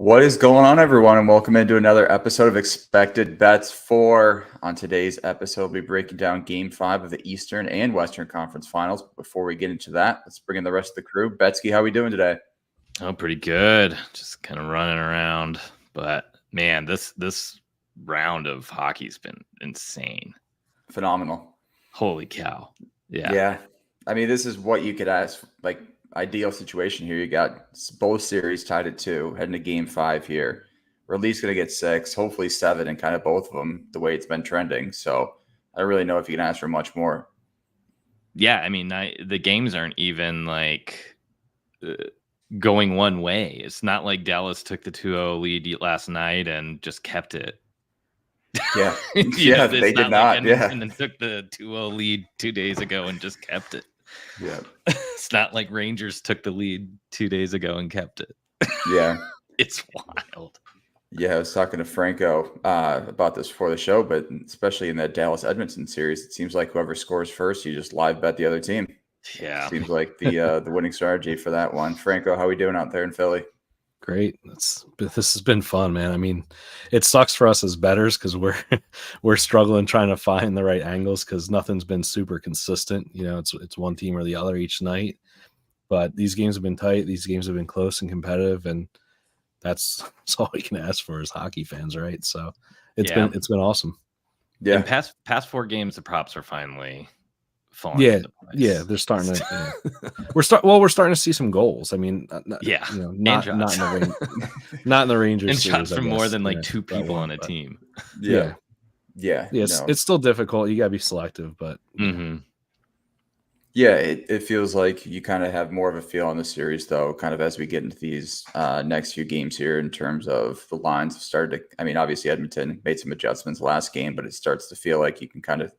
What is going on, everyone, and welcome into another episode of Expected Bets 4. On today's episode, we'll be breaking down Game 5 of the Eastern and Western Conference Finals. Before we get into that, let's bring in the rest of the crew. Betsky, how are we doing today? Oh, pretty good. Just kind of running around. But, man, this round of hockey's been insane. Phenomenal. Holy cow. Yeah. I mean, this is what you could ask, like, ideal situation here. You got both series tied at 2, heading to Game 5 here. We're at least going to get 6, hopefully 7, and kind of both of them the way it's been trending. So I don't really know if you can ask for much more. Yeah, I mean, the games aren't even, going one way. It's not like Dallas took the 2-0 lead last night and just kept it. Yeah. Yeah, they did not. And then took the 2-0 lead 2 days ago and just kept it. Yeah. It's not like Rangers took the lead 2 days ago and kept it. Yeah. It's wild. Yeah, I was talking to Franco about this before the show, but especially in that Dallas-Edmonton series, it seems like whoever scores first, you just live bet the other team. Yeah. Seems like the winning strategy for that one. Franco, how are we doing out there in Philly? Great. This has been fun, man. I mean, it sucks for us as bettors because we're struggling trying to find the right angles because nothing's been super consistent. You know, it's one team or the other each night. But these games have been tight. These games have been close and competitive, and that's all we can ask for as hockey fans, right? So it's been awesome. Yeah. In past 4 games, the props are finally falling. Yeah, they're starting to. We're starting to see some goals. I mean, not in the Rangers. And shots from more than 2 people on a team. Yeah. It's still difficult. You gotta be selective, but yeah, it feels like you kind of have more of a feel on the series, though, kind of as we get into these next few games here in terms of the lines have started to. I mean, obviously Edmonton made some adjustments last game, but it starts to feel like you can kind of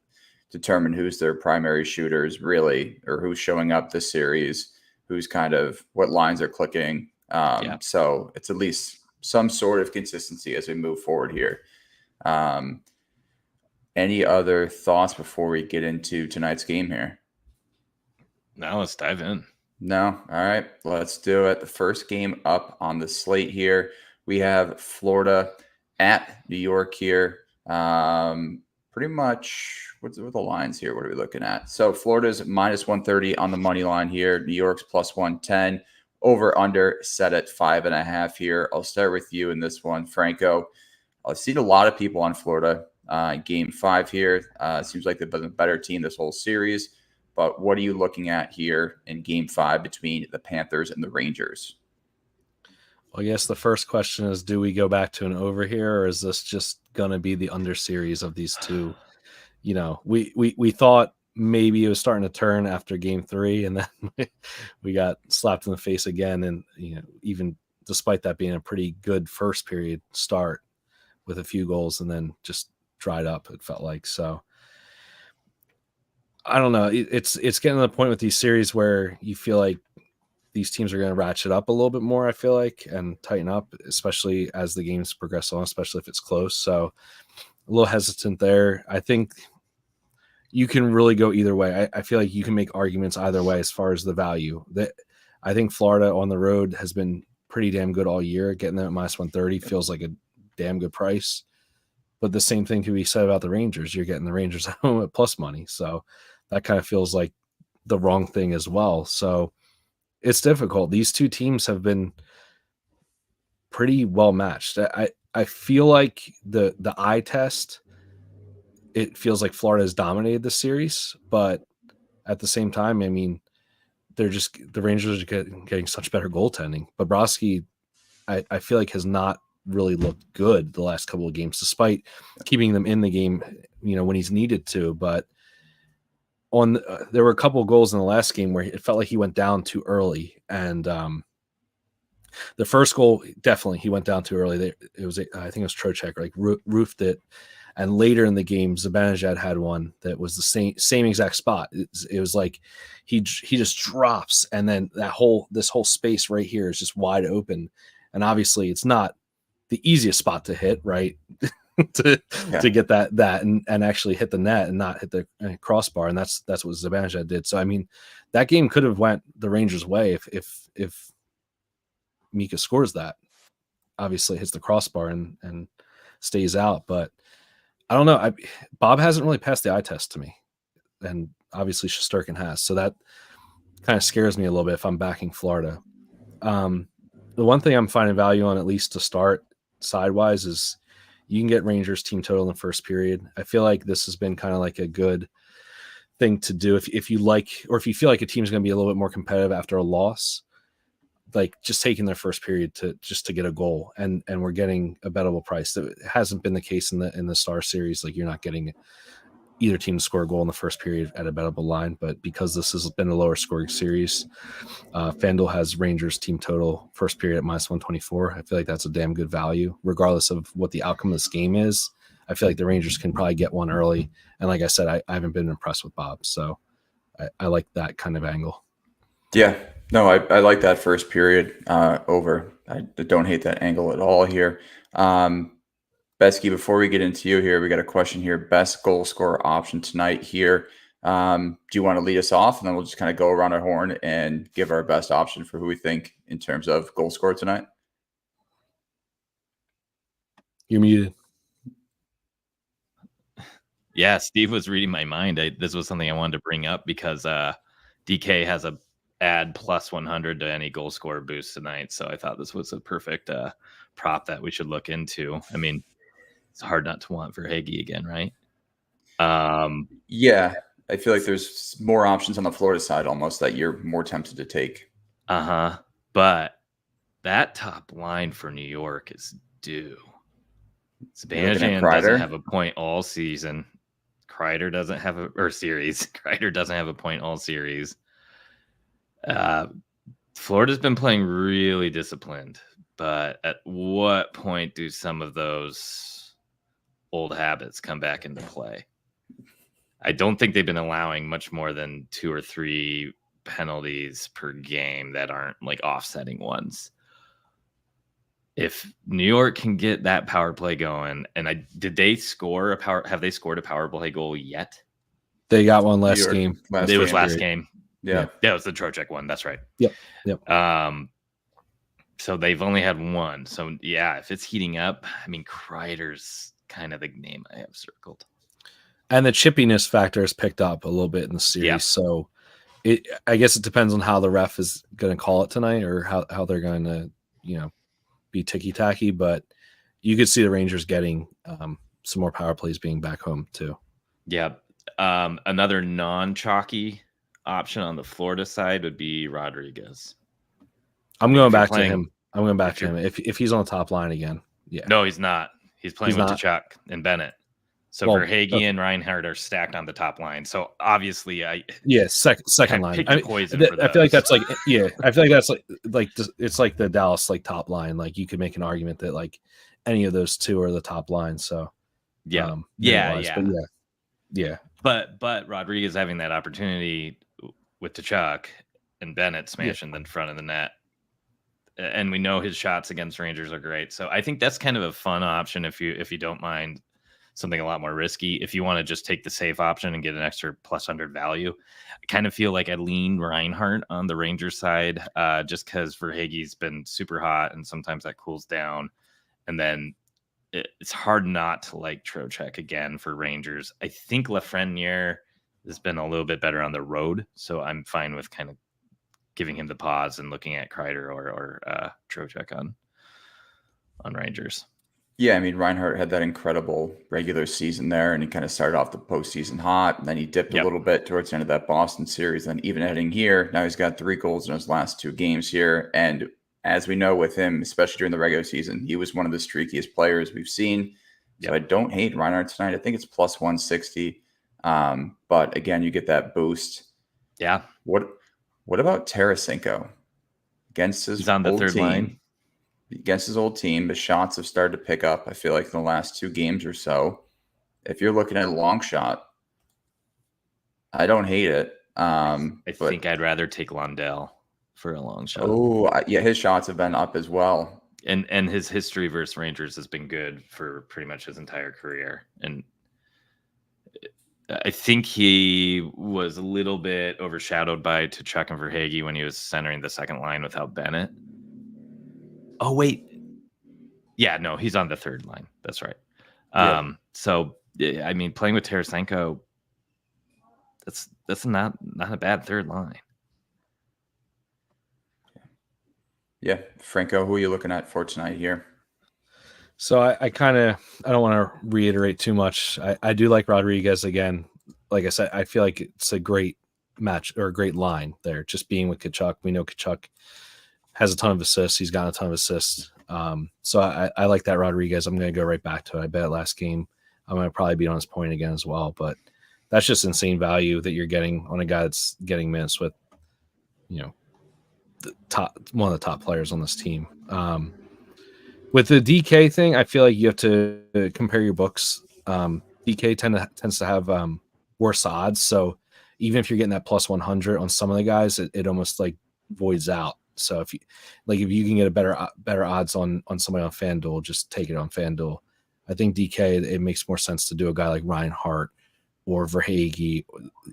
determine who's their primary shooters really, or who's showing up this series, who's kind of what lines are clicking. So it's at least some sort of consistency as we move forward here. Any other thoughts before we get into tonight's game here? Now let's dive in. No? All right, let's do it. The first game up on the slate here, we have Florida at New York here. Pretty much, what's the lines here? What are we looking at? So Florida's minus 130 on the money line here. New York's plus 110. Over under set at 5.5 here. I'll start with you in this one, Franco. I've seen a lot of people on Florida in Game 5 here. Seems like they've been a better team this whole series. But what are you looking at here in Game 5 between the Panthers and the Rangers? Well, I guess the first question is, do we go back to an over here, or is this just going to be the under series of these two? You know, we thought maybe it was starting to turn after Game 3, and then we got slapped in the face again. And, you know, even despite that being a pretty good first period start with a few goals and then just dried up, it felt like. So I don't know. It's getting to the point with these series where you feel like these teams are going to ratchet up a little bit more, I feel like, and tighten up, especially as the games progress on, especially if it's close. So a little hesitant there. I think you can really go either way. I feel like you can make arguments either way as far as the value. I think Florida on the road has been pretty damn good all year. Getting them at minus 130 feels like a damn good price. But the same thing can be said about the Rangers. You're getting the Rangers at home at plus money. So that kind of feels like the wrong thing as well. So it's difficult. These two teams have been pretty well matched. I feel like the eye test, it feels like Florida has dominated the series, but at the same time, I mean, the Rangers are getting such better goaltending. Bobrovsky, I feel like, has not really looked good the last couple of games, despite keeping them in the game, you know, when he's needed to. But there were a couple of goals in the last game where it felt like he went down too early, and the first goal, definitely he went down too early. I think it was Trocheck, like roofed it, and later in the game, Zibanejad had one that was the same exact spot. It was like he just drops, and then this whole space right here is just wide open, and obviously it's not the easiest spot to hit, right? to get that and actually hit the net and not hit the crossbar, and that's what Zibanejad did. So I mean, that game could have went the Rangers' way if Mika scores that. obviously hits the crossbar and stays out. But I don't know. Bob hasn't really passed the eye test to me, and obviously Shesterkin has. So that kind of scares me a little bit if I'm backing Florida. The one thing I'm finding value on, at least to start sidewise, is you can get Rangers team total in the first period. I feel like this has been kind of like a good thing to do if you like, or if you feel like a team's going to be a little bit more competitive after a loss, like just taking their first period to get a goal, and we're getting a bettable price. That hasn't been the case in the Star Series. Like, you're not getting either team to score a goal in the first period at a bettable line, but because this has been a lower scoring series, FanDuel has Rangers team total first period at -124. I feel like that's a damn good value, regardless of what the outcome of this game is. I feel like the Rangers can probably get one early, and like I said, I haven't been impressed with Bob, so I like that kind of angle. Yeah, no, I like that first period over. I don't hate that angle at all here. Besky, before we get into you here, we got a question here. Best goal scorer option tonight here. Do you want to lead us off, and then we'll just kind of go around our horn and give our best option for who we think in terms of goal scorer tonight? You're muted. Yeah, Steve was reading my mind. This was something I wanted to bring up because DK has a add +100 to any goal scorer boost tonight. So I thought this was a perfect prop that we should look into. I mean, it's hard not to want Verhaeghe again, right? Yeah, I feel like there's more options on the Florida side almost that you're more tempted to take. But that top line for New York is due. Zibanejad doesn't have a point all season. Kreider doesn't have Kreider doesn't have a point all series. Florida's been playing really disciplined, but at what point do some of those old habits come back into play? I don't think they've been allowing much more than 2 or 3 penalties per game that aren't like offsetting ones. If New York can get that power play going, and have they scored a power play goal yet? They got one last game. It was last game. Yeah. Yeah, it was the Trocheck one. That's right. Yep. So they've only had one. So yeah, if it's heating up, I mean, Kreider's kind of the name I have circled. And the chippiness factor has picked up a little bit in the series. Yeah. So I guess it depends on how the ref is going to call it tonight, or how they're going to, be ticky-tacky. But you could see the Rangers getting some more power plays being back home too. Yeah. Another non-chalky option on the Florida side would be Rodriguez. I'm going back to him. If he's on the top line again. Yeah. No, he's not. He's playing with Tkachuk and Bennett. So Verhaeghe and Reinhardt are stacked on the top line. So obviously, second line. I feel like that's like it's like the Dallas top line. Like, you could make an argument that like any of those two are the top line. So yeah. But Rodriguez having that opportunity with Tkachuk and Bennett smashing in front of the net. And we know his shots against Rangers are great. So I think that's kind of a fun option if you don't mind something a lot more risky. If you want to just take the safe option and get an extra +100 value, I kind of feel like I lean Reinhardt on the Rangers side, just because Verhaeghe's been super hot and sometimes that cools down. And then it's hard not to like Trocheck again for Rangers. I think Lafreniere has been a little bit better on the road, so I'm fine with kind of giving him the pause and looking at Kreider or Trocheck on Rangers. Yeah, I mean, Reinhardt had that incredible regular season there, and he kind of started off the postseason hot, and then he dipped a little bit towards the end of that Boston series. And even heading here, now he's got 3 goals in his last 2 games here. And as we know with him, especially during the regular season, he was one of the streakiest players we've seen. So I don't hate Reinhardt tonight. I think it's +160. But again, you get that boost. Yeah. What about Tarasenko against his on the third line? Against his old team, the shots have started to pick up, I feel like, in the last 2 games or so. If you're looking at a long shot, I don't hate it. I think I'd rather take Lundell for a long shot. Oh, yeah, his shots have been up as well. And his history versus Rangers has been good for pretty much his entire career. And I think he was a little bit overshadowed by Tkachuk and Verhaeghe when he was centering the second line without Bennett. Oh, wait. Yeah, no, he's on the third line. That's right. Yeah. So I mean, playing with Tarasenko, that's not a bad third line. Yeah. Franco, who are you looking at for tonight here? So I don't want to reiterate too much. I do like Rodriguez again. Like I said, I feel like it's a great match or a great line there. Just being with Kachuk, we know Kachuk has a ton of assists. He's got a ton of assists. So I like that Rodriguez. I'm going to go right back to it. I bet last game I'm going to probably be on his point again as well. But that's just insane value that you're getting on a guy that's getting minutes with, one of the top players on this team. With the DK thing, I feel like you have to compare your books. DK tends to have worse odds. So even if you're getting that plus 100 on some of the guys, it almost like voids out. So if you can get a better odds on somebody on FanDuel, just take it on FanDuel. I think DK, it makes more sense to do a guy like Reinhart or Verhaeghe.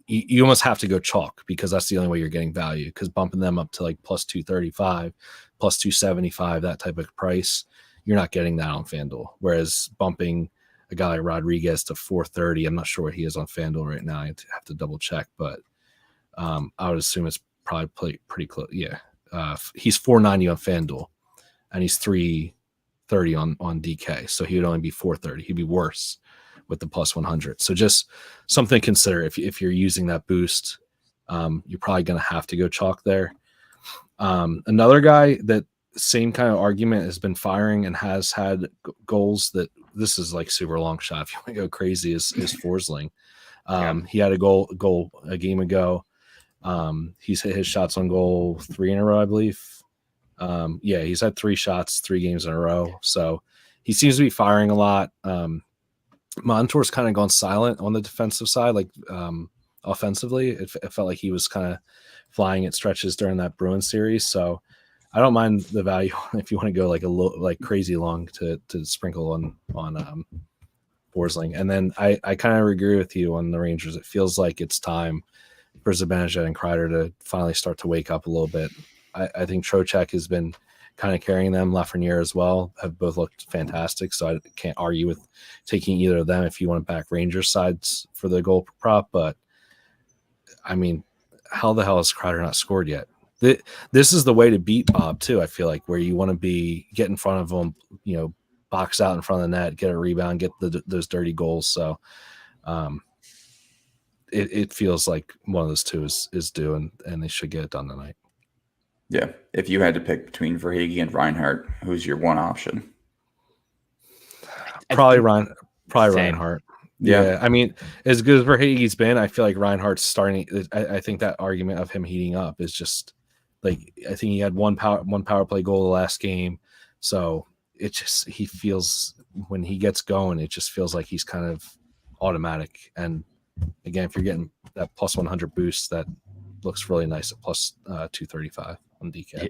You almost have to go chalk because that's the only way you're getting value, because bumping them up to like plus 235, plus 275, that type of price, you're not getting that on FanDuel. Whereas bumping a guy like Rodriguez to 430, I'm not sure what he is on FanDuel right now. I have to double check, but I would assume it's probably pretty close. Yeah. He's 490 on FanDuel and he's 330 on DK. So he would only be 430. He'd be worse with the plus 100. So just something to consider if you're using that boost. You're probably going to have to go chalk there. Another guy that same kind of argument has been firing and has had goals that this is like super long shot. If you want to go crazy, is Forsling. He had a goal a game ago. He's hit his shots on goal 3 in a row, I believe. He's had 3 shots, 3 games in a row. So he seems to be firing a lot. Montour's kind of gone silent on the defensive side, like offensively. It felt like he was kind of flying at stretches during that Bruins series. So I don't mind the value if you want to go like crazy long to sprinkle on Forsling. And then I kind of agree with you on the Rangers. It feels like it's time for Zibanejad and Kreider to finally start to wake up a little bit. I think Trocheck has been kind of carrying them. Lafreniere as well have both looked fantastic. So I can't argue with taking either of them if you want to back Rangers sides for the goal prop. But I mean, how the hell has Kreider not scored yet? This is the way to beat Bob too. I feel like where you want to get in front of him, box out in front of the net, get a rebound, get those dirty goals. So it feels like one of those two is due, and they should get it done tonight. Yeah. If you had to pick between Verhaeghe and Reinhart, who's your one option? Probably Reinhart. Yeah. I mean, as good as Verhaeghe's been, I feel like Reinhardt's starting. I think that argument of him heating up is just like, I think he had one power play goal the last game. So he feels, when he gets going, it just feels like he's kind of automatic. And again, if you're getting that plus 100 boost, that looks really nice at plus 235 on DK.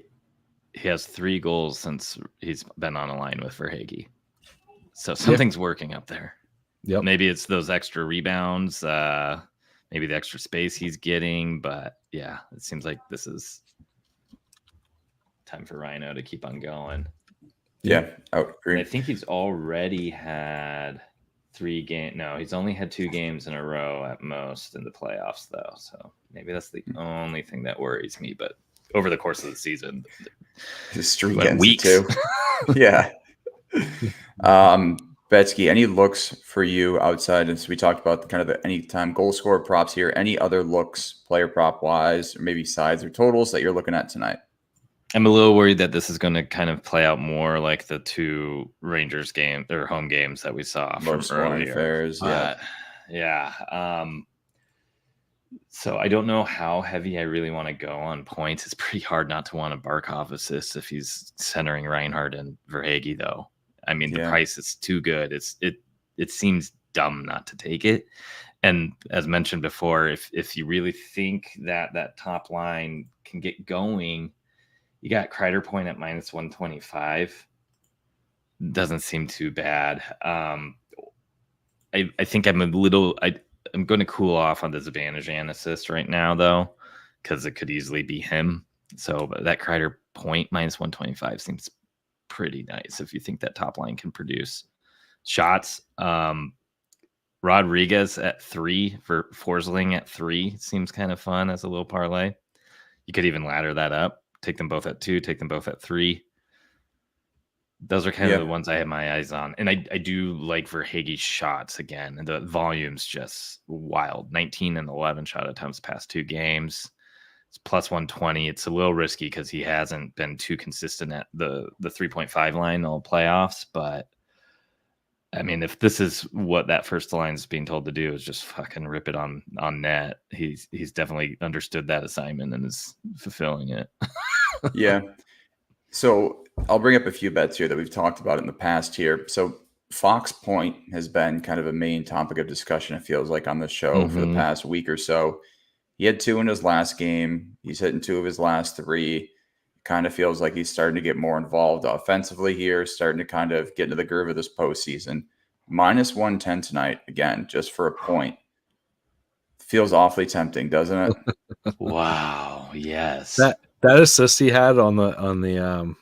He has 3 goals since he's been on a line with Verhaeghe. So something's working up there. Yep. Maybe it's those extra rebounds, maybe the extra space he's getting, but yeah, it seems like this is time for Rhino to keep on going. Yeah, I would agree. And I think he's already had 3 games. No, he's only had 2 games in a row at most in the playoffs, though. So maybe that's the only thing that worries me. But over the course of the season, his streak ends weeks too. Yeah. Betsky, any looks for you outside? As we talked about kind of the anytime goal scorer props here, any other looks player prop wise, or maybe sides or totals that you're looking at tonight? I'm a little worried that this is going to kind of play out more like the 2 Rangers game or home games that we saw from earlier. Affairs, So I don't know how heavy I really want to go on points. It's pretty hard not to want a Barkov assist if he's centering Reinhart and Verhaeghe, though. I mean, the price is too good. It seems dumb not to take it. And as mentioned before, if you really think that top line can get going, you got Kreider point at minus 125. Doesn't seem too bad. I think I'm I'm going to cool off on the Zibanejad assist right now, though, because it could easily be him. So that Kreider point minus 125 seems pretty nice if you think that top line can produce shots. Rodriguez at 3 for Forsling at 3 seems kind of fun as a little parlay. You could even ladder that up. Take them both at 2, take them both at 3. Those are kind of the ones I have my eyes on. And I do like Verhaeghe's shots again. And the volume's just wild. 19 and 11 shot attempts past 2 games. It's plus 120. It's a little risky because he hasn't been too consistent at the 3.5 line all playoffs. But I mean, if this is what that first line is being told to do, is just fucking rip it on net. He's definitely understood that assignment and is fulfilling it. Yeah. So I'll bring up a few bets here that we've talked about in the past here. So Fox Point has been kind of a main topic of discussion, it feels like, on the show for the past week or so. He had 2 in his last game. He's hitting 2 of his last 3. Kind of feels like he's starting to get more involved offensively here, starting to kind of get into the groove of this postseason. Minus 110 tonight, again, just for a point. Feels awfully tempting, doesn't it? Wow. Yes. That assist he had on the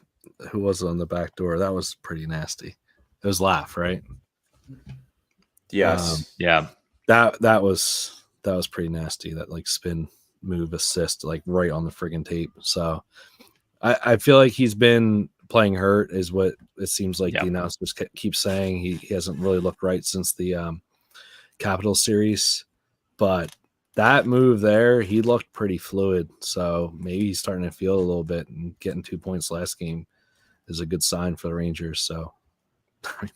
who was it on the back door? That was pretty nasty. It was Laugh, right? Yes. Yeah. That was pretty nasty. That like spin move assist, like right on the friggin' tape. So I feel like he's been playing hurt, is what it seems like. The announcers keep saying he hasn't really looked right since the Capital series, but that move there, he looked pretty fluid. So maybe he's starting to feel a little bit, and getting 2 points last game is a good sign for the Rangers. So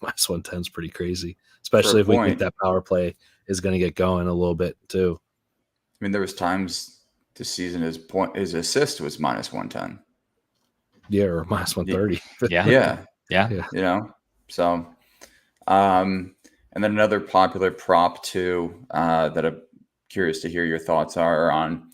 minus 110 is pretty crazy, especially if we think that power play is going to get going a little bit too. I mean, there was times this season his assist was minus 110. Yeah, or minus 130. Yeah. Yeah. You know, so, and then another popular prop too, that I'm curious to hear your thoughts are on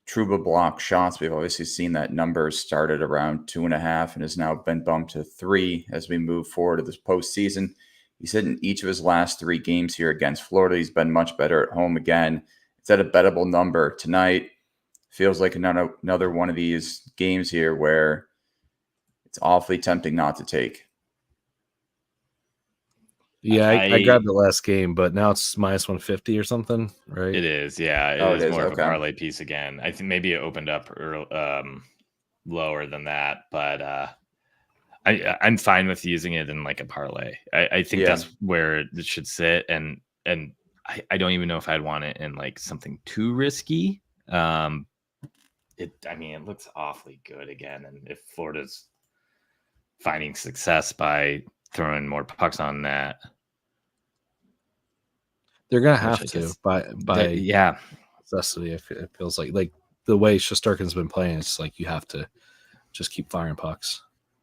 Trouba block shots. We've obviously seen that number started around 2.5 and has now been bumped to 3 as we move forward to this postseason. He's hit in each of his last 3 games here against Florida. He's been much better at home again. It's at a bettable number tonight. Feels like another one of these games here where it's awfully tempting not to take. Yeah, I grabbed the last game, but now it's minus 150 or something, right? It is, yeah. It is more of a parlay piece again. I think maybe it opened up lower than that, but I'm fine with using it in like a parlay. I think that's where it should sit, and I don't even know if I'd want it in like something too risky. It looks awfully good again, and if Florida's finding success by throwing more pucks on that, they're gonna have to by necessity. It feels like the way Shesterkin's been playing, it's like you have to just keep firing pucks.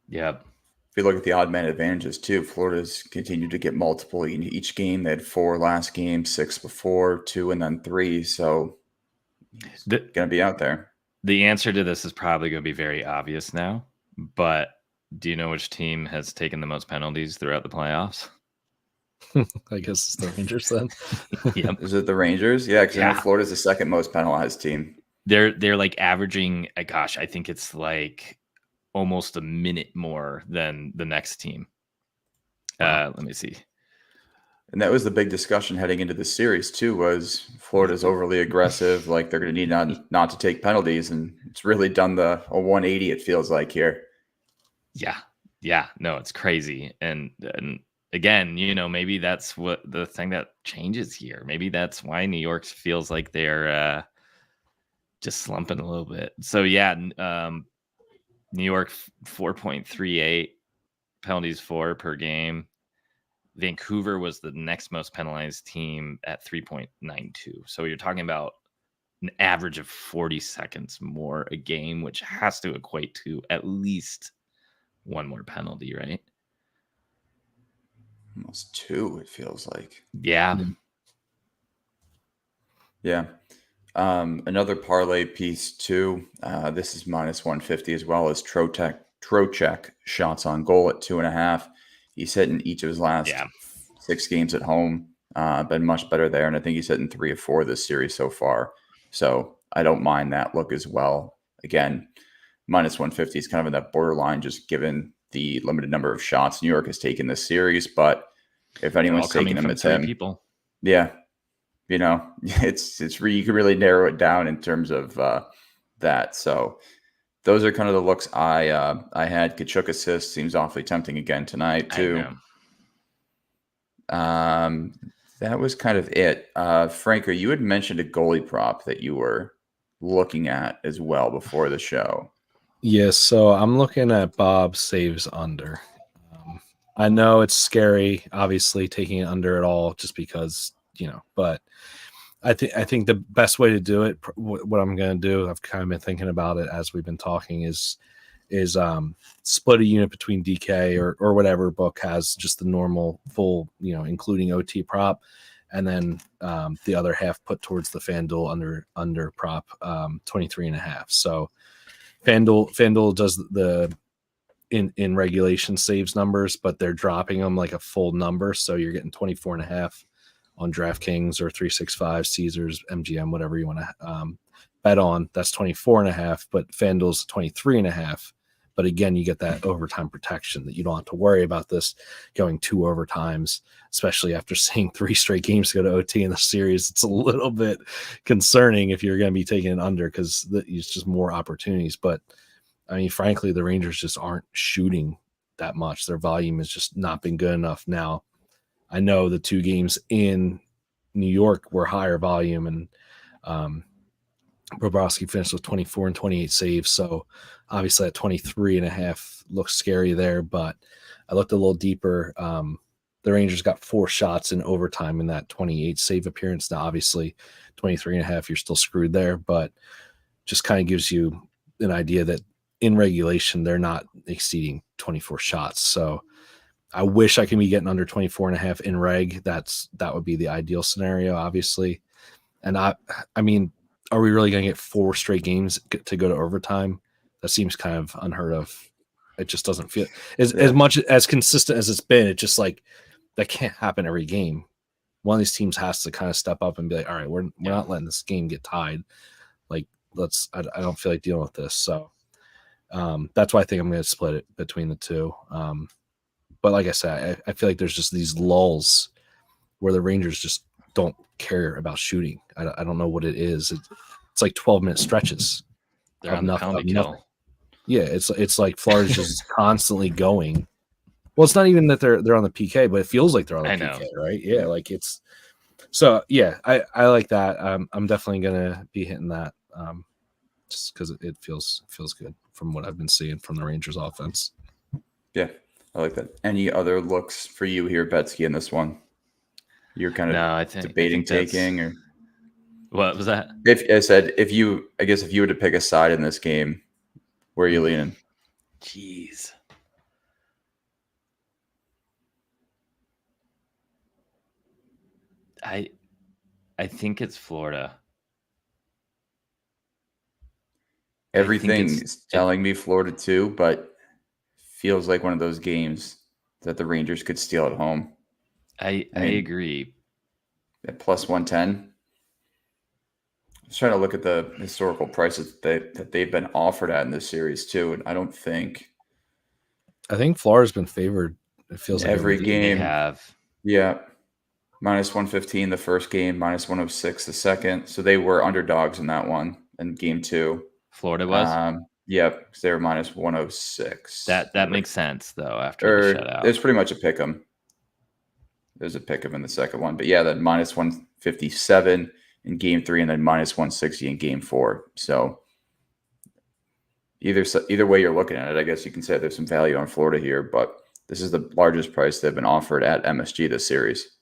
Yeah. If you look at the odd man advantages too, Florida's continued to get multiple in each game. They had 4 last game, 6 before, 2 and then 3. So it's gonna be out there. The answer to this is probably going to be very obvious now, but do you know which team has taken the most penalties throughout the playoffs? I guess it's the Rangers then. Yep. Is it the Rangers? Yeah, because Florida's the second most penalized team. They're like averaging, gosh, I think it's like almost a minute more than the next team. Let me see. And that was the big discussion heading into the series too, was Florida's overly aggressive, like they're going to need not to take penalties, and it's really done a 180, it feels like here. Yeah, no, it's crazy. And again, maybe that's what the thing that changes here. Maybe that's why New York feels like they're just slumping a little bit. So New York 4.38 penalties for per game. Vancouver was the next most penalized team at 3.92. So you're talking about an average of 40 seconds more a game, which has to equate to at least one more penalty, right? Almost 2, it feels like. Yeah. Another parlay piece too. This is minus 150 as well as Trocheck shots on goal at 2.5. He's hit in each of his last 6 games at home. Been much better there, and I think he's hitting 3 of 4 this series so far. So I don't mind that look as well. Again, minus 150 is kind of in that borderline, just given the limited number of shots New York has taken this series, but if They're all anyone's taking coming them, from it's 3 him. people. Yeah. You know, you can really narrow it down in terms of that. So those are kind of the looks I had. Kachuk assist seems awfully tempting again tonight too. That was kind of it. Franco, you had mentioned a goalie prop that you were looking at as well before the show. Yes, so I'm looking at Bob saves under. I know it's scary, obviously, taking it under at all, just because, but I think the best way to do it, what I'm going to do, I've kind of been thinking about it as we've been talking, is split a unit between DK or whatever book has just the normal full, including OT prop, and then the other half put towards the FanDuel under prop 23.5. So FanDuel does the in regulation saves numbers, but they're dropping them like a full number, so you're getting 24.5 on DraftKings or 365, Caesars, MGM, whatever you want to bet on. That's 24.5, but FanDuel's 23.5. But again, you get that overtime protection that you don't have to worry about this going 2 overtimes, especially after seeing 3 straight games go to OT in the series. It's a little bit concerning if you're going to be taking it under, because it's just more opportunities. But I mean, frankly, the Rangers just aren't shooting that much. Their volume has just not been good enough. Now, I know the 2 games in New York were higher volume, and Bobrovsky finished with 24 and 28 saves. So obviously at 23.5 looks scary there, but I looked a little deeper. The Rangers got 4 shots in overtime in that 28 save appearance. Now, obviously 23.5, you're still screwed there, but just kind of gives you an idea that in regulation, they're not exceeding 24 shots. So I wish I could be getting under 24.5 in reg. That would be the ideal scenario, obviously. And I mean, are we really going to get 4 straight games to go to overtime? That seems kind of unheard of. It just doesn't feel as much as consistent as it's been. It's just like that can't happen every game. One of these teams has to kind of step up and be like, all right, we're not letting this game get tied. Like, I don't feel like dealing with this. So that's why I think I'm going to split it between the 2. But like I said, I feel like there's just these lulls where the Rangers just don't care about shooting. I don't know what it is. It's like 12-minute stretches. They're on the pound kill. Yeah, it's like Florida's just constantly going. Well, it's not even that they're on the PK, but it feels like they're on the PK, right? Yeah, like it's. So yeah, I like that. I'm definitely gonna be hitting that, just because it feels good from what I've been seeing from the Rangers offense. Yeah, I like that. Any other looks for you here, Betsky, in this one? You're kind of debating taking, or what was that? If you were to pick a side in this game, where are you leaning? Jeez. I think it's Florida. Everything's telling me Florida too, but feels like one of those games that the Rangers could steal at home. I agree. At plus 110. I was trying to look at the historical prices that they've been offered at in this series too, and I think Florida's been favored. It feels like every game. They have. Yeah. Minus 115 the first game, minus 106 the second. So they were underdogs in that one in game 2. Florida was? Yeah, because they were minus 106. That makes sense, though, after the shutout. It's pretty much a pick 'em. There's a pick 'em in the second one. But yeah, that minus 157 in game 3 and then minus 160 in game 4. So either way you're looking at it, I guess you can say there's some value on Florida here, but this is the largest price they've been offered at MSG this series.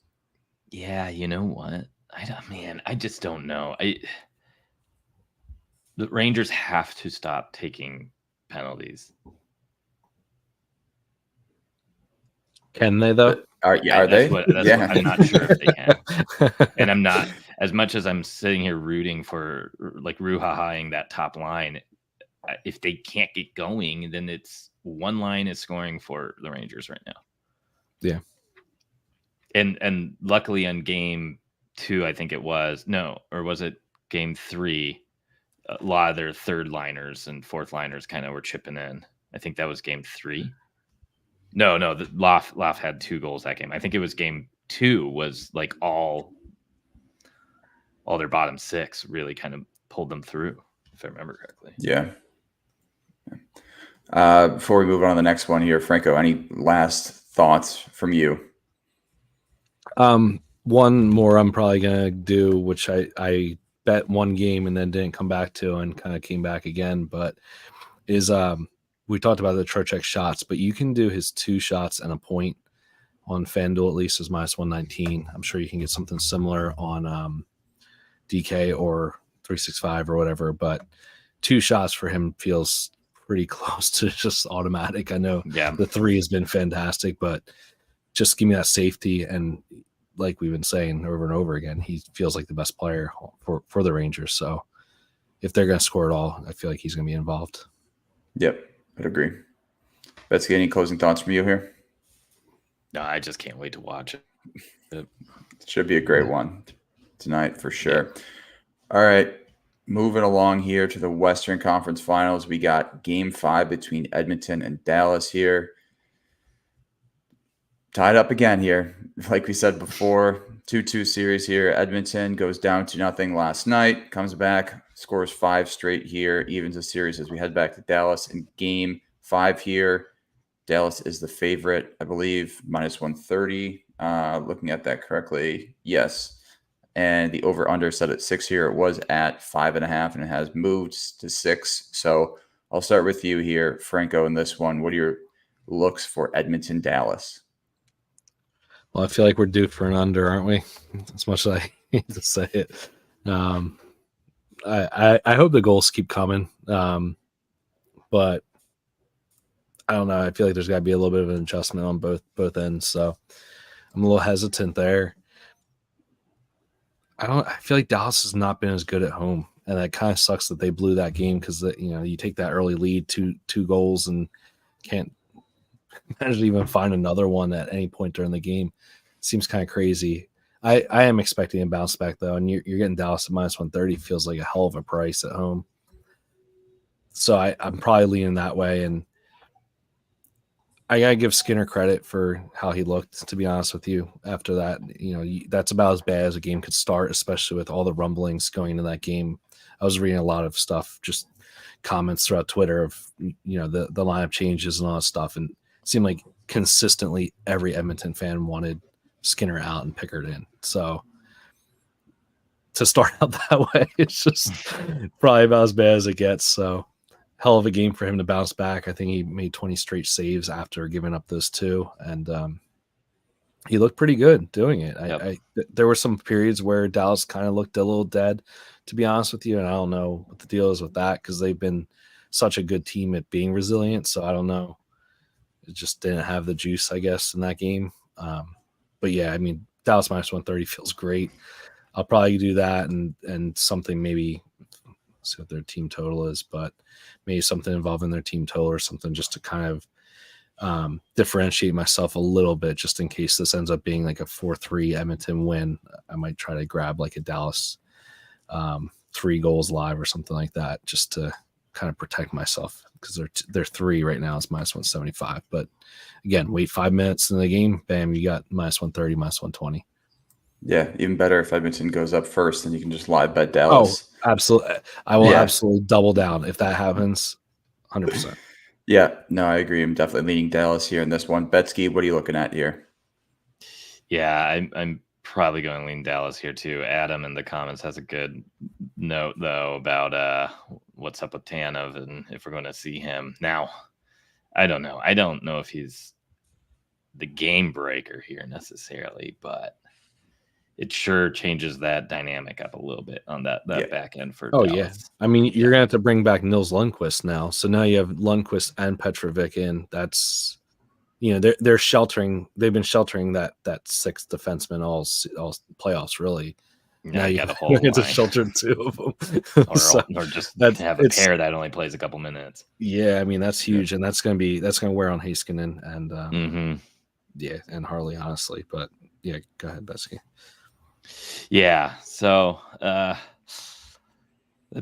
Yeah, you know what? I just don't know. The Rangers have to stop taking penalties. Can they though? Are they? What I'm not sure if they can. And I'm not, as much as I'm sitting here rooting for like Ruha-ing that top line. If they can't get going, then it's one line is scoring for the Rangers right now. Yeah. And luckily on game 2, I think it was, or was it game 3? A lot of their third liners and fourth liners kind of were chipping in. I think that was game 3. No, the Loft had 2 goals that game. I think it was game 2 was like all their bottom 6 really kind of pulled them through, if I remember correctly. Yeah. Before we move on to the next one here, Franco, any last thoughts from you? One more I'm probably gonna do, which I bet one game and then didn't come back to, and kind of came back again, but is we talked about the Trocheck shots, but you can do his 2 shots and a point on FanDuel, at least, as -119. I'm sure you can get something similar on DK or 365 or whatever, but 2 shots for him feels pretty close to just automatic. I know the 3 has been fantastic, but just give me that safety. And like we've been saying over and over again, he feels like the best player for the Rangers. So if they're going to score it all, I feel like he's going to be involved. Yep, I'd agree. Betsy, any closing thoughts from you here? No, I just can't wait to watch it. It should be a great one tonight for sure. Yeah. All right, moving along here to the Western Conference Finals. We got Game 5 between Edmonton and Dallas here. Tied up again here. Like we said before, 2-2 series here. Edmonton goes down 2-0 last night, comes back, scores 5 straight here, evens the series as we head back to Dallas. In Game 5 here, Dallas is the favorite, I believe, -130. Looking at that correctly, yes. And the over-under set at 6 here. It was at 5.5, and it has moved to 6. So I'll start with you here, Franco, in this one. What are your looks for Edmonton-Dallas? Well, I feel like we're due for an under, aren't we? As much as I hate to say it. I hope the goals keep coming. But I don't know. I feel like there's got to be a little bit of an adjustment on both ends. So I'm a little hesitant there. I feel like Dallas has not been as good at home. And it kind of sucks that they blew that game because, you take that early lead, two goals, and can't manage to even find another one at any point during the game. Seems kind of crazy. I am expecting a bounce back, though, and you're getting Dallas at -130. Feels like a hell of a price at home. So I'm probably leaning that way, and I got to give Skinner credit for how he looked, to be honest with you. After that, that's about as bad as a game could start, especially with all the rumblings going into that game. I was reading a lot of stuff, just comments throughout Twitter of, the lineup changes and all that stuff. And it seemed like consistently every Edmonton fan wanted Skinner out and Pickard in. So to start out that way, it's just probably about as bad as it gets. So hell of a game for him to bounce back. I think he made 20 straight saves after giving up those 2. And he looked pretty good doing it. Yep. There were some periods where Dallas kind of looked a little dead, to be honest with you. And I don't know what the deal is with that, because they've been such a good team at being resilient. So I don't know. It just didn't have the juice, I guess, in that game. But yeah, I mean, Dallas -130 feels great. I'll probably do that and something, maybe see what their team total is, but maybe something involving their team total or something, just to kind of differentiate myself a little bit, just in case this ends up being like a 4-3 Edmonton win. I might try to grab like a Dallas 3 goals live or something like that, just to kind of protect myself, because they're 3 right now. It's -175. But again, wait 5 minutes in the game, bam, you got -130, -120. Yeah, even better if Edmonton goes up first, then you can just live bet Dallas. Oh, absolutely. I will absolutely double down if that happens. 100%. Yeah, no, I agree. I'm definitely leaning Dallas here in this one. Betsky, what are you looking at here? Yeah, I'm probably going to lean Dallas here too. Adam in the comments has a good note, though, about what's up with Tanev and if we're going to see him. Now, I don't know. I don't know if he's the game breaker here necessarily, but it sure changes that dynamic up a little bit on that back end for Dallas. Yeah. I mean, you're going to have to bring back Nils Lundqvist now. So now you have Lundqvist and Petrovic in. That's, they're sheltering. They've been sheltering that 6th defenseman all playoffs, really. Now you got a whole to shelter 2 of them. or just have a pair that only plays a couple minutes. Yeah, I mean, that's huge. And that's going to wear on Heiskanen and and Harley, honestly. But yeah, go ahead, Betsky. Yeah, so that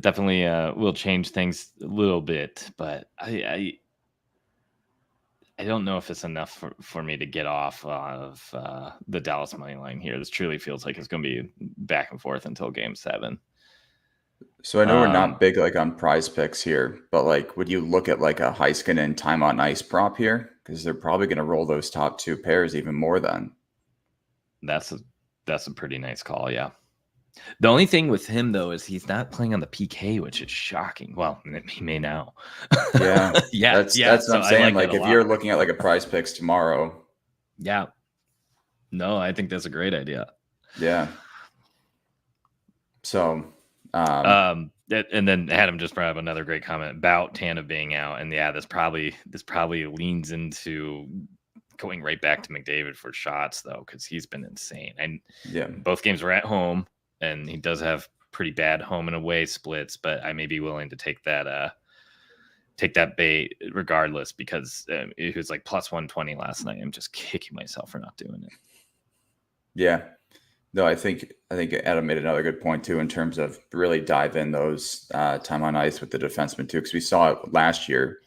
definitely will change things a little bit, but I I don't know if it's enough for me to get off of the Dallas money line here. This truly feels like it's going to be back and forth until Game 7. So I know we're not big like on prize picks here, but like, would you look at like a Heiskanen time on ice prop here? Because they're probably going to roll those top two pairs even more then. That's a pretty nice call, yeah. The only thing with him though is he's not playing on the PK, which is shocking. Well, he may now. Yeah, yeah, that's what I'm saying. Like if you're looking at like a prize picks tomorrow, yeah, no, I think that's a great idea. Yeah. So, and then Adam just brought up another great comment about Tanev being out, and yeah, this probably leans into going right back to McDavid for shots though, because he's been insane. And yeah, both games were at home, and he does have pretty bad home and away splits, but I may be willing to take that bait regardless, because it was like plus 120 last night. I'm just kicking myself for not doing it. Yeah. No, I think Adam made another good point too, in terms of really dive in those time on ice with the defensemen too, because we saw it last year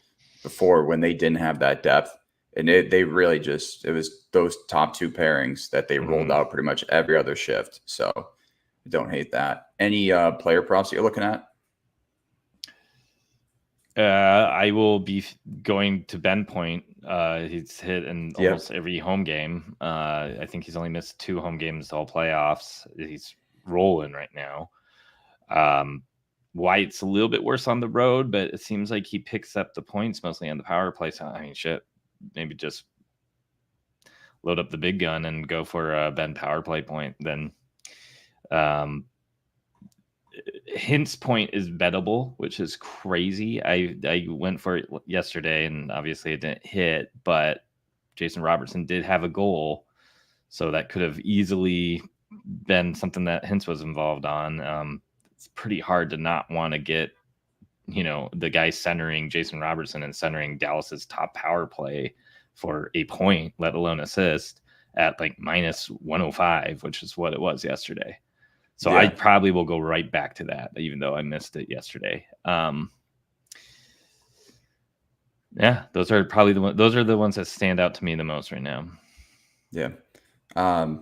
before when they didn't have that depth, and they really it was those top two pairings that they rolled out pretty much every other shift. So I don't hate that. Any player props you're looking at? I will be going to Ben Point. He's hit in almost every home game. I think he's only missed 2 home games all playoffs. He's rolling right now. White's a little bit worse on the road, but it seems like he picks up the points mostly on the power play. So, I mean, shit, maybe just load up the big gun and go for a Ben power play point. Then Hint's point is bettable, which is crazy. I went for it yesterday, and obviously it didn't hit, but Jason Robertson did have a goal, so that could have easily been something that Hintz was involved on. It's pretty hard to not want to get, the guy centering Jason Robertson and centering Dallas's top power play for a point, let alone assist, at like minus 105, which is what it was yesterday. So I probably will go right back to that, even though I missed it yesterday. Those are probably the ones that stand out to me the most right now. Yeah.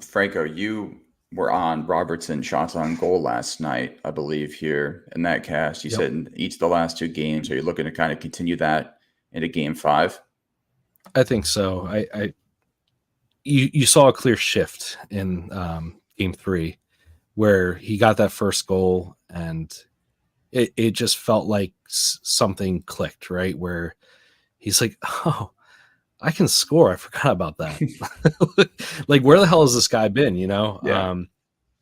Franco, you were on Robertson shots on goal last night, I believe, here in that cast. You said in each of the last 2 games, are you looking to kind of continue that into Game 5? I think so. You saw a clear shift in Game 3, where he got that first goal, and it just felt like something clicked, right? Where he's like, oh, I can score. I forgot about that. Like, where the hell has this guy been, Yeah.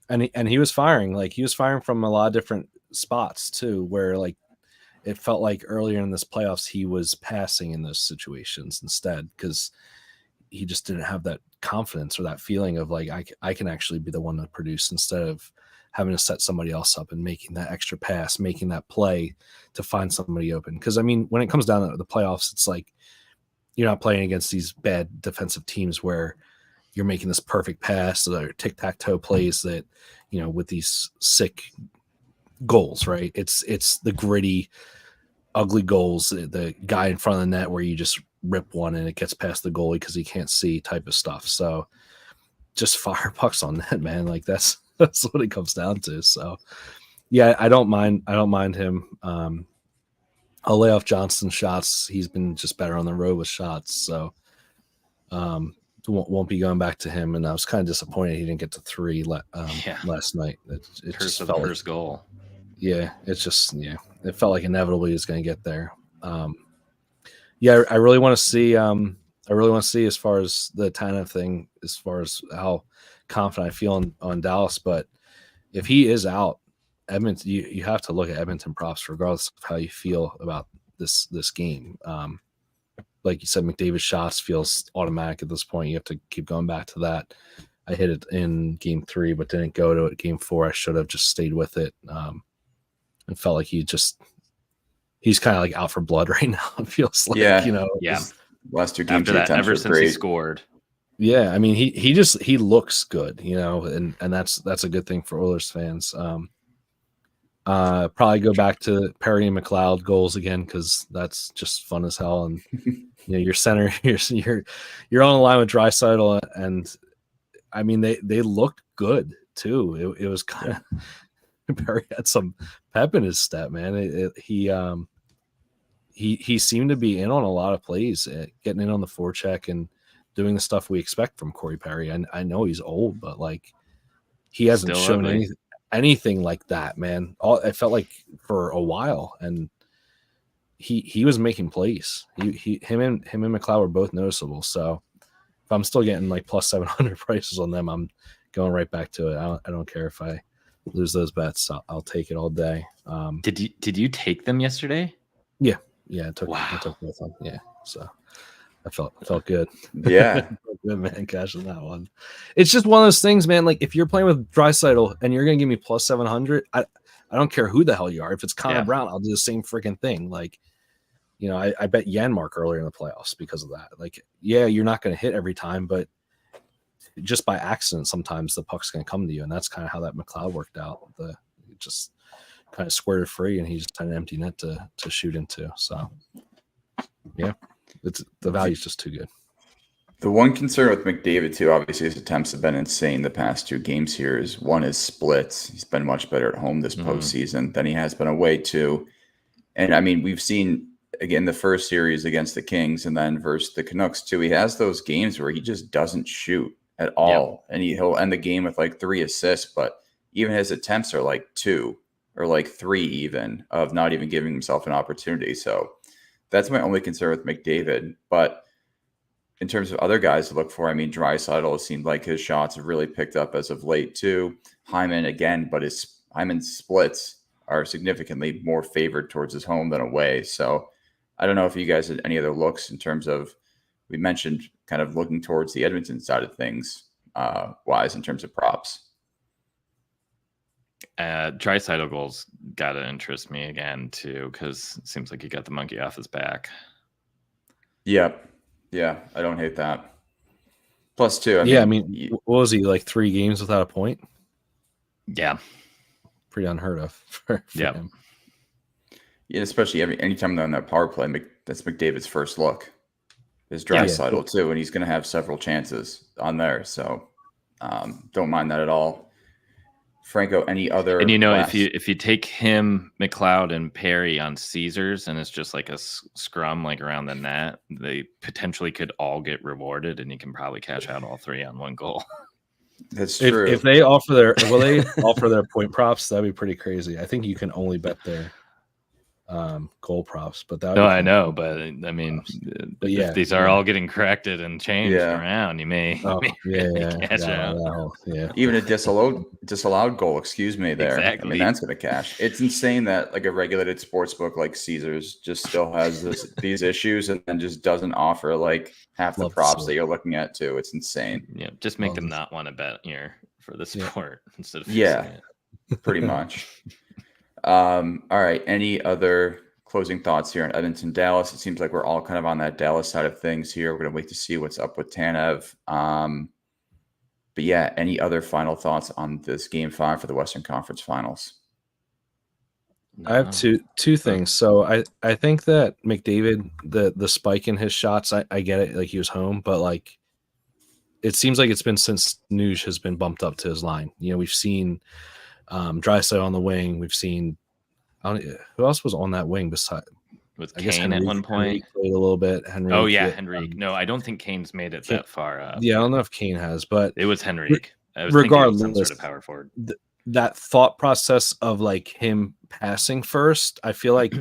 And he was firing. Like, he was firing from a lot of different spots too, where like it felt like earlier in this playoffs he was passing in those situations instead, because he just didn't have that confidence or that feeling of like, I can actually be the one to produce, instead of having to set somebody else up and making that extra pass, making that play to find somebody open. Because I mean, when it comes down to the playoffs, it's like you're not playing against these bad defensive teams where you're making this perfect pass or tic-tac-toe plays that, with these sick goals, right? It's the gritty, ugly goals, the guy in front of the net where you just rip one and it gets past the goalie because he can't see type of stuff. So just fire pucks on net, man. Like that's what it comes down to. So yeah, I don't mind him. I'll lay off Johnston's shots. He's been just better on the road with shots. So won't be going back to him. And I was kind of disappointed he didn't get to 3 last night. It just felt first goal. Yeah, it's just, it felt like inevitably he was going to get there. I really want to see. As far as the Tanev thing, as far as how confident I feel on Dallas. But if he is out, Edmonton, you have to look at Edmonton props regardless of how you feel about this game. Like you said, McDavid's shots feels automatic at this point. You have to keep going back to that. I hit it in Game 3, but didn't go to it. Game 4, I should have just stayed with it. And felt like he's kind of like out for blood right now. It feels like, Last 2 games after that, ever since he scored. Yeah, I mean, he looks good, and that's a good thing for Oilers fans. Probably go back to Perry and McLeod goals again, because that's just fun as hell. And your center, you're on the line with Draisaitl, and I mean they looked good too. It was kind of Perry had some pep in his step, man. He seemed to be in on a lot of plays, getting in on the forecheck and doing the stuff we expect from Corey Perry. And I know he's old, but like he hasn't Still shown anything like that, man. It felt like for a while, and he was making plays. Him and McLeod were both noticeable. So if I'm still getting like plus 700 prices on them, I'm going right back to it. I don't care if I lose those bets. I'll take it all day. Did you take them yesterday? Yeah, I took both of them. Yeah, so I felt good. Yeah. Good, man, cashing that one. It's just one of those things, man. Like if you're playing with Draisaitl and you're gonna give me plus 700, I don't care who the hell you are. If it's Connor Brown, I'll do the same freaking thing. Like, I bet Janmark earlier in the playoffs because of that. Like, yeah, you're not going to hit every time, but just by accident, sometimes the puck's going to come to you, and that's kind of how that McLeod worked out. Just kind of squared it free, and he just had an empty net to shoot into. So, yeah, the value's just too good. The one concern with McDavid, too, obviously his attempts have been insane the past 2 games here, is one is splits. He's been much better at home this postseason than he has been away, too. And, I mean, we've seen, again, the first series against the Kings and then versus the Canucks, too. He has those games where he just doesn't shoot at all. Yep. And he'll end the game with, like, 3 assists, but even his attempts are, like, 2 or, like, 3 even, of not even giving himself an opportunity. So that's my only concern with McDavid. But in terms of other guys to look for, I mean, Draisaitl, it seemed like his shots have really picked up as of late too. Hyman again, but Hyman's splits are significantly more favored towards his home than away. So I don't know if you guys had any other looks in terms of, we mentioned kind of looking towards the Edmonton side of things wise in terms of props. Draisaitl goals got to interest me again too, because it seems like he got the monkey off his back. Yep. Yeah, I don't hate that. Plus 2. I mean, what was he, like 3 games without a point? Yeah. Pretty unheard of for him. Yeah, especially anytime they're on that power play, that's McDavid's first look. Is Draisaitl too, and he's going to have several chances on there. So don't mind that at all. Franco, any other? And if you take him, McLeod, and Perry on Caesars, and it's just like a scrum like around the net, they potentially could all get rewarded, and you can probably cash out all 3 on 1 goal. That's true. If they offer their point props, that'd be pretty crazy. I think you can only bet their goal props, but that. No, I know, but I mean, if these are all getting corrected and changed around, you may. Cash out. Even a disallowed goal. Excuse me. There, exactly. I mean, that's going to cash. It's insane that like a regulated sports book like Caesars just still has these issues and then just doesn't offer like half the props that you're looking at too. It's insane. Yeah, just make them not want to bet here for the sport instead of it. Pretty much. All right. Any other closing thoughts here on Edmonton, Dallas? It seems like we're all kind of on that Dallas side of things here. We're going to wait to see what's up with Tanev. But yeah, any other final thoughts on this Game 5 for the Western Conference Finals? I have two things. So I think that McDavid, the spike in his shots, I get it, like he was home, but like it seems like it's been since Nuge has been bumped up to his line. We've seen Draisaitl on the wing. We've seen who else was on that wing beside with Kane at one point. Henrique played a little bit. Henrique. Oh yeah, Henrique. No, I don't think Kane's made it that far up. Yeah, I don't know if Kane has, but it was Henrique. Regardless, some sort of power forward. That thought process of like him passing first, I feel like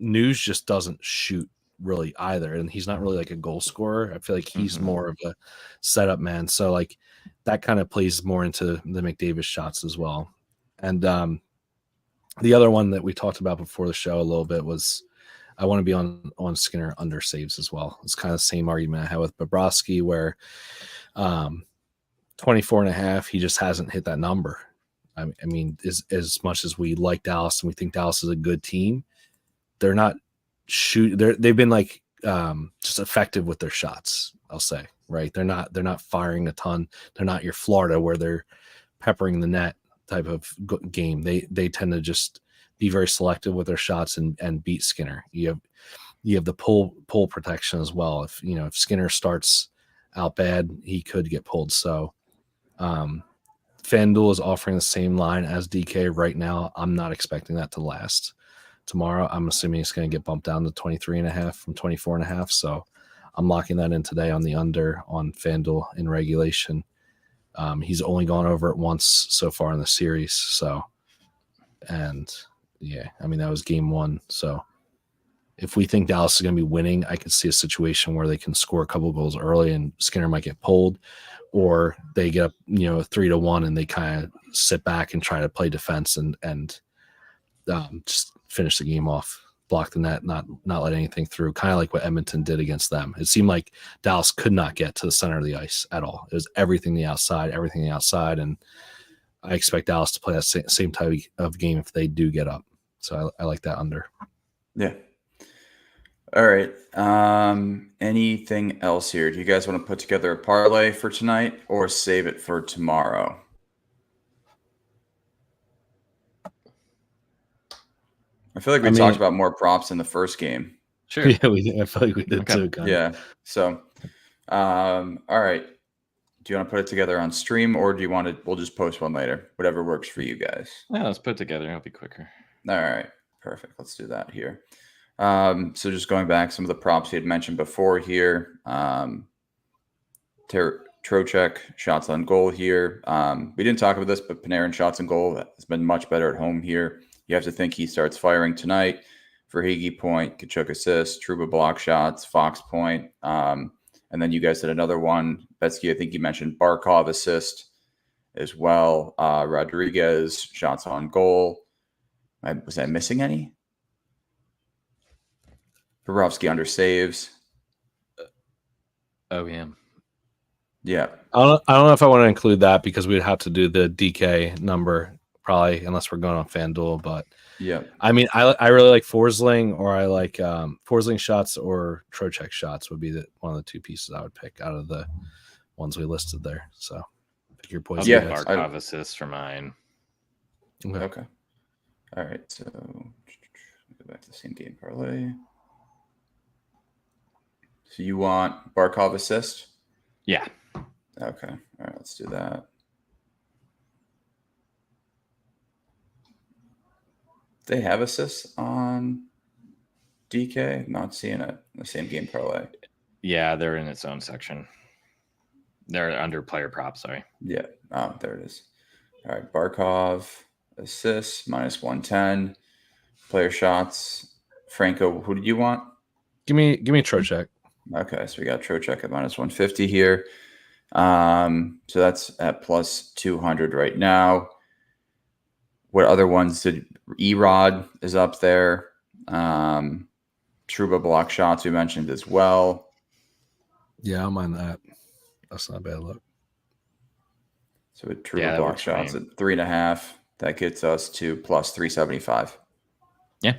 Nuge just doesn't shoot really either, and he's not really like a goal scorer. I feel like he's more of a setup man. So like that kind of plays more into the McDavid shots as well. And the other one that we talked about before the show a little bit was I want to be on Skinner under saves as well. It's kind of the same argument I had with Bobrovsky where 24.5, he just hasn't hit that number. I mean, as much as we like Dallas and we think Dallas is a good team, they're not they've been like just effective with their shots, I'll say, right? They're not firing a ton. They're not your Florida where they're peppering the net type of game. They tend to just be very selective with their shots and beat Skinner. you have the pull protection as well. If Skinner starts out bad, he could get pulled. So FanDuel is offering the same line as DK right now. I'm not expecting that to last. Tomorrow, I'm assuming it's going to get bumped down to 23.5 from 24.5. So I'm locking that in today on the under on FanDuel in regulation. He's only gone over it once so far in the series. So, and yeah, I mean, that was game 1. So if we think Dallas is going to be winning, I could see a situation where they can score a couple of goals early and Skinner might get pulled, or they get up, 3-1 and they kind of sit back and try to play defense and just finish the game off, block the net, not let anything through, kind of like what Edmonton did against them. It seemed like Dallas could not get to the center of the ice at all. It was everything the outside, and I expect Dallas to play that same type of game if they do get up. So I like that under. Yeah. All right. Anything else here? Do you guys want to put together a parlay for tonight or save it for tomorrow? I feel like we talked about more props in the first game. Sure. Yeah, I feel like we did too. Yeah. So, all right. Do you want to put it together on stream, or do you want to? We'll just post one later. Whatever works for you guys. Yeah, let's put it together. It'll be quicker. All right. Perfect. Let's do that here. So just going back, some of the props he had mentioned before here. Trocheck shots on goal here. We didn't talk about this, but Panarin shots on goal has been much better at home here. You have to think he starts firing tonight. Verhaeghe point, Kachuk assist, Trouba block shots, Fox point. And then you guys did another one. Betsky, I think you mentioned Barkov assist as well. Rodriguez shots on goal. Was I missing any? Bobrovsky under saves. Oh, yeah. Yeah. I don't know if I want to include that because we'd have to do the DK number probably, unless we're going on FanDuel. But yeah, I mean, I really like Forsling, or I like Forsling shots, or Trocheck shots would be one of the two pieces I would pick out of the ones we listed there. So pick your poison. Yeah, Barkov assists for mine. Okay. All right. So go back to the same game parlay. So you want Barkov assist? Yeah. Okay. All right. Let's do that. They have assists on DK. I'm not seeing it in the same game parlay. Yeah, they're in its own section. They're under player prop. Sorry. Yeah. Oh, there it is. All right. Barkov assists -110. Player shots. Franco, who did you want? Give me Trocheck. Okay, so we got Trocheck at -150 here. So that's at +200 right now. What other ones did Erod is up there? Trouba block shots we mentioned as well. Yeah, I'm on that. That's not a bad look. So with Trouba block shots at 3.5, that gets us to +375. Yeah,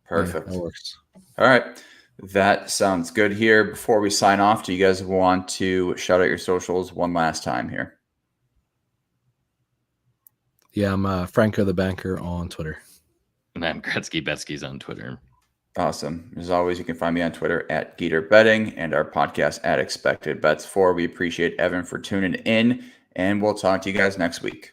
perfect. Yeah, that works. All right. That sounds good here. Before we sign off, do you guys want to shout out your socials one last time here? Yeah, I'm Franco the Banker on Twitter. And I'm Gretzky Betsky's on Twitter. Awesome. As always, you can find me on Twitter at Geeter Betting and our podcast at Expected Bets 4. We appreciate Evan for tuning in, and we'll talk to you guys next week.